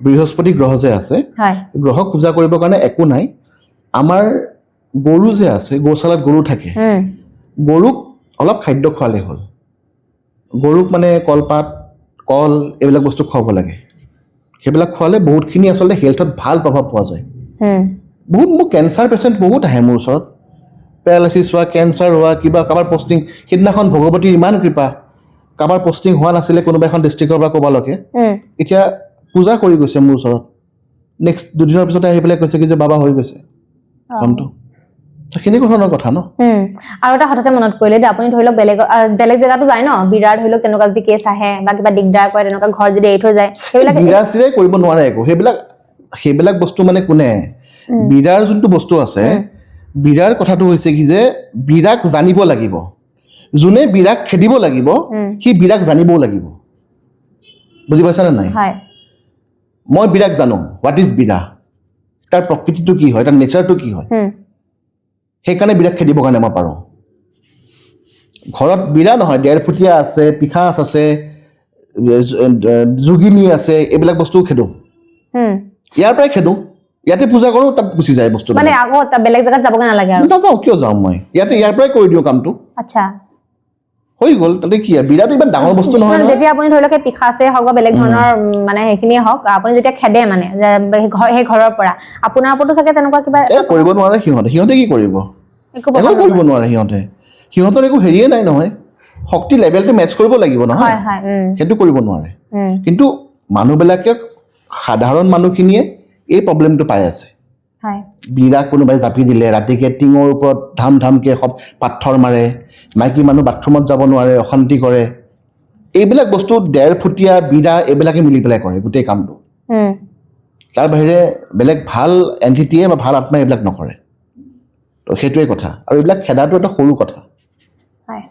বৃহস্পতি গ্ৰহ যে আছে, গ্ৰহক পূজা কৰিবৰ কাৰণে একো নাই, আমাৰ গৰু যে আছে, গৌশালাত গৰু থাকে, গৰুক অলপ খাদ্য খোৱালে হ'ল। গৰুক মানে কলপাত, কল এইবিলাক বস্তু খুৱাব লাগে। সেইবিলাক খোৱালে বহুতখিনি আচলতে হেল্থত ভাল প্ৰভাৱ পোৱা যায়। বহুত মোৰ কেঞ্চাৰ পেচেণ্ট বহুত আহে মোৰ ওচৰত, পেৰালাইচিছ হোৱা, কেঞ্চাৰ হোৱা, কিবা কাৰোবাৰ পষ্টিং, সেইদিনাখন ভগৱতীৰ ইমান কৃপা, কাৰোবাৰ পষ্টিং হোৱা নাছিলে কোনোবা এখন ডিষ্ট্ৰিক্টৰ পৰা ক'বালৈকে, এতিয়া পূজা কৰি গৈছে মোৰ ওচৰত, নেক্সট 2 দিনৰ পিছতে আহি পেলাই কৈছে কি যে বাবা হৈ গৈছে কামটো। সেনেকুৱা ধৰণৰ কথা ন। আৰু এটা হঠাতে মনত পৰিলে দেই, আপুনি ধৰি লওক বেলেগ জেগাতো যায় ন, বিৰাৰ ধৰি লওক তেনেকুৱা যদি কেছ আহে বা কিবা দিগদাৰ কৰে, তেনেকুৱা ঘৰ যদি এৰি থৈ যায়, সেইবিলাক বিৰা চিৰাই কৰিব নোৱাৰে একো, সেইবিলাক বস্তু মানে কোনে, বিৰাৰ যোনটো বস্তু আছে, বিৰাৰ কথাটো হৈছে কি যে বিৰাক জানিব লাগিব, যোনে বিৰাক খেদিব লাগিব সি বিৰাক জানিবও লাগিব। বুজি পাইছানে নাই? মই বিৰাক জানো, হোৱাট ইজ বিৰা, তাৰ প্ৰকৃতিটো কি হয়, তাৰ নেচাৰটো কি হয়, সেইকাৰণে বিৰাক খেদিবৰ কাৰণে মই পাৰোঁ। ঘৰত বিৰা নহয়, 1.5 ফুটীয়া আছে, পিখাচ আছে, যোগিনী আছে, এইবিলাক বস্তুও খেদোঁ। ইয়াৰ পৰাই খেদোঁ, ইয়াতে পূজা কৰোঁ, তাত গুচি যায় বস্তু, মানে আকৌ বেলেগ জেগাত যাবগৈ নালাগে আৰু। নাযাওঁ, কিয় যাওঁ মই, ইয়াৰ পৰাই কৰি দিওঁ কামটো। আচ্ছা, হৈ গ'ল, তাতে কি আৰু, বিৰাটো ইমান ডাঙৰ বস্তু নহয়। যেতিয়া আপুনি ধৰি লওক পিখাচে হওক বা বেলেগ ধৰণৰ মানে সেইখিনিয়ে হওক, আপুনি যেতিয়া খেদে মানে সেই ঘৰৰ পৰা, আপোনাৰ ওপৰতো চাগে তেনেকুৱা কিবা কৰিব নোৱাৰে। সিহঁতে কি কৰিব, একো কৰিব নোৱাৰে। সিহঁতৰ একো হেৰিয়ে নাই নহয়, শক্তি লেভেলটো মেটচ কৰিব লাগিব নহয়, সেইটো কৰিব নোৱাৰে। কিন্তু মানুহবিলাকে, সাধাৰণ মানুহখিনিয়ে এই প্ৰব্লেমটো পাই আছে। বিৰা কোনোবাই জাপি দিলে, ৰাতিকে টিঙৰ ওপৰত ধামকে পাথৰ মাৰে, মাইকী মানুহ বাথৰুমত যাব নোৱাৰে, অশান্তি কৰে, এইবিলাক বস্তু 1.5 ফুটীয়া বিৰা এইবিলাকে মিলি পেলাই কৰে গোটেই কামটো। তাৰ বাহিৰে বেলেগ ভাল এণ্টিটিয়ে বা ভাল আত্মাই এইবিলাক নকৰে। তো সেইটোৱে কথা, আৰু এইবিলাক খেদাটো এটা সৰু কথা।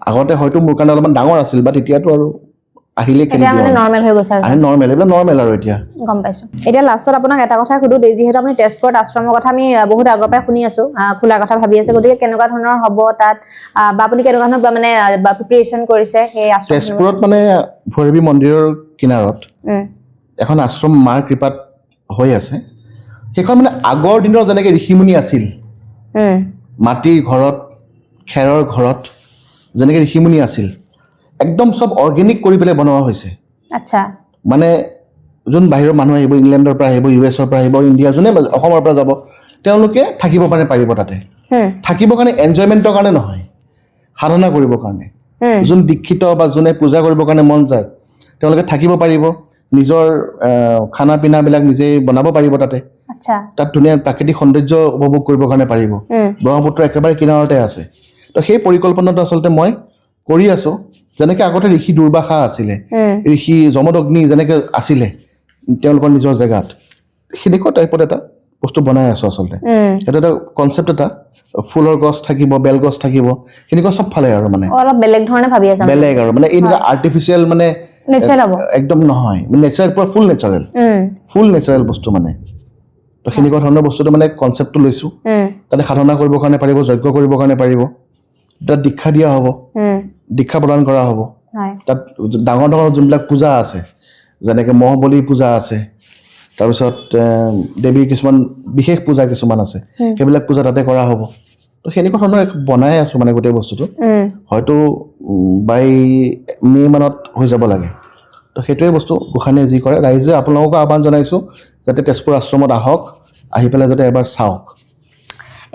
আগতে হয়তো মোৰ কাৰণে অলপমান ডাঙৰ আছিল, বাট এতিয়াতো আৰু আহিলে নৰ্মেল হৈ গৈছে আৰু নৰ্মেল আৰু এতিয়া গম পাইছো। এতিয়া লাষ্টত আপোনাক এটা কথা সুধো দেই, যিহেতু আপুনি তেজপুৰত আশ্ৰমৰ কথা আমি বহুত আগৰ পৰাই শুনি আছো, খোলাৰ কথা ভাবি আছে, গতিকে কেনেকুৱা ধৰণৰ হ'ব তাত, বা আপুনি কেনেকুৱা ধৰণৰ মানে প্ৰিপেৰেশ্যন কৰিছে সেই আশ্ৰম? তেজপুৰত মানে ভৈৰৱী মন্দিৰৰ কিনাৰত এখন আশ্ৰম মাৰ কৃপাত হৈ আছে। সেইখন মানে আগৰ দিনৰ যেনেকৈ ঋষিমুনি আছিল, মাটিৰ ঘৰত, খেৰৰ ঘৰত যেনেকৈ ঋষিমুনি আছিল, একদম চব অৰ্গেনিক কৰি পেলাই বনোৱা হৈছে। আচ্ছা, মানে যোন বাহিৰৰ মানুহ আহিব, ইংলেণ্ডৰ পৰা আহিব, US পৰা আহিব, ইণ্ডিয়া, যোনে অসমৰ পৰা যাব, তেওঁলোকে থাকিব পাৰিব তাতে। থাকিবৰ কাৰণে এনজয়মেণ্টৰ কাৰণে নহয়, সাধনা কৰিবৰ কাৰণে। যোন দীক্ষিত বা যোনে পূজা কৰিবৰ কাৰণে মন যায়, তেওঁলোকে থাকিব পাৰিব, নিজৰ খানা পিনাবিলাক নিজেই বনাব পাৰিব তাতে। তাত ধুনীয়া প্ৰাকৃতিক সৌন্দৰ্য উপভোগ কৰিবৰ কাৰণে পাৰিব। ব্ৰহ্মপুত্ৰ একেবাৰে কিনাৰতে আছে। তো সেই পৰিকল্পনাটো আচলতে মই কৰি আছোঁ। যেনেকৈ আগতে ঋষি দুৰ্বাসা আছিলে, ঋষি যমদগ্নি যেনেকৈ আছিলে তেওঁলোকৰ নিজৰ জেগাত, সেনেকুৱা টাইপত এটা বস্তু বনাই আছোঁ আচলতে। সেইটো এটা কনচেপ্ট, এটা ফুলৰ গছ থাকিব, বেলগছ থাকিব, সেনেকুৱা চব ফালে আৰু মানে অলপ বেলেগ ধৰণে ভাবি আছে, বেলেগ আৰু মানে এনেকুৱা আৰ্টিফিচিয়েল মানে একদম নহয়, নেচাৰেল, পুৰা ফুল নেচাৰেল বস্তু মানে। তো সেনেকুৱা ধৰণৰ বস্তুটো মানে কনচেপ্টটো লৈছোঁ। তাতে সাধনা কৰিবৰ কাৰণে পাৰিব, যজ্ঞ কৰিবৰ কাৰণে পাৰিব, তাত দীক্ষা দিয়া হ'ব, দীক্ষা প্ৰদান কৰা হ'ব। তাত ডাঙৰ যোনবিলাক পূজা আছে, যেনেকৈ মহাবলীৰ পূজা আছে, তাৰপিছত দেৱীৰ কিছুমান বিশেষ পূজা কিছুমান আছে, সেইবিলাক পূজা তাতে কৰা হ'ব। সেনেকুৱা ধৰণৰ বনাই আছোঁ মানে গোটেই বস্তুটো হয়তো বাই মে' মানত হৈ যাব লাগে তো সেইটোৱে বস্তু গোসানীয়ে যি কৰে ৰাইজে আপোনালোককো আহ্বান জনাইছোঁ যাতে তেজপুৰ আশ্ৰমত আহক আহি পেলাই যাতে এবাৰ চাওক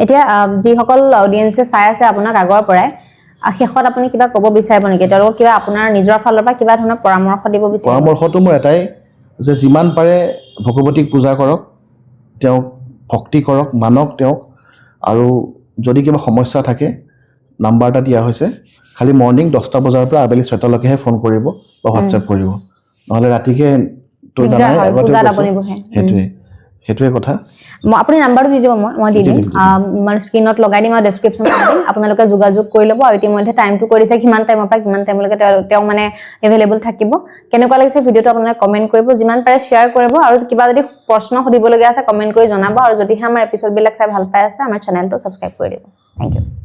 এতিয়া যিসকল অডিয়েন্সে চাই আছে আপোনাক আগৰ পৰাই শেষত আপুনি কিবা ক'ব বিচাৰিব নেকি তেওঁলোকক কিবা আপোনাৰ নিজৰ ফালৰ পৰা কিবা ধৰণৰ পৰামৰ্শ দিব বিচাৰিব পৰামৰ্শটো মোৰ এটাই যে যিমান পাৰে ভগৱতীক পূজা কৰক তেওঁক ভক্তি কৰক মানক তেওঁক আৰু যদি কিবা সমস্যা থাকে নাম্বাৰ এটা দিয়া হৈছে খালি মৰ্ণিং 10টা বজাৰ পৰা আবেলি 6টালৈকেহে ফোন কৰিব বা হোৱাটছএপ কৰিব নহ'লে ৰাতিকে তো জানাই সেইটোৱে কথা আপুনি নাম্বাৰটো দি দিব মই দি দিম মানে স্ক্ৰীনত লগাই দিম আৰু ডেছক্ৰিপশ্যনত দিম আপোনালোকে যোগাযোগ কৰি ল'ব আৰু ইতিমধ্যে টাইমটো কৰি দিছে কিমান টাইমৰ পৰা কিমান টাইমলৈকে তেওঁ মানে এভেইলেবল থাকিব কেনেকুৱা লাগিছে ভিডিঅ'টো আপোনালোকে কমেণ্ট কৰিব যিমান পাৰে শ্বেয়াৰ কৰিব আৰু কিবা যদি প্ৰশ্ন সুধিবলগীয়া আছে কমেণ্ট কৰি জনাব আৰু যদিহে আমাৰ এপিছ'ডবিলাক চাই ভাল পাই আছে আমাৰ চেনেলটো ছাবস্ক্ৰাইব কৰি দিব থেংক ইউ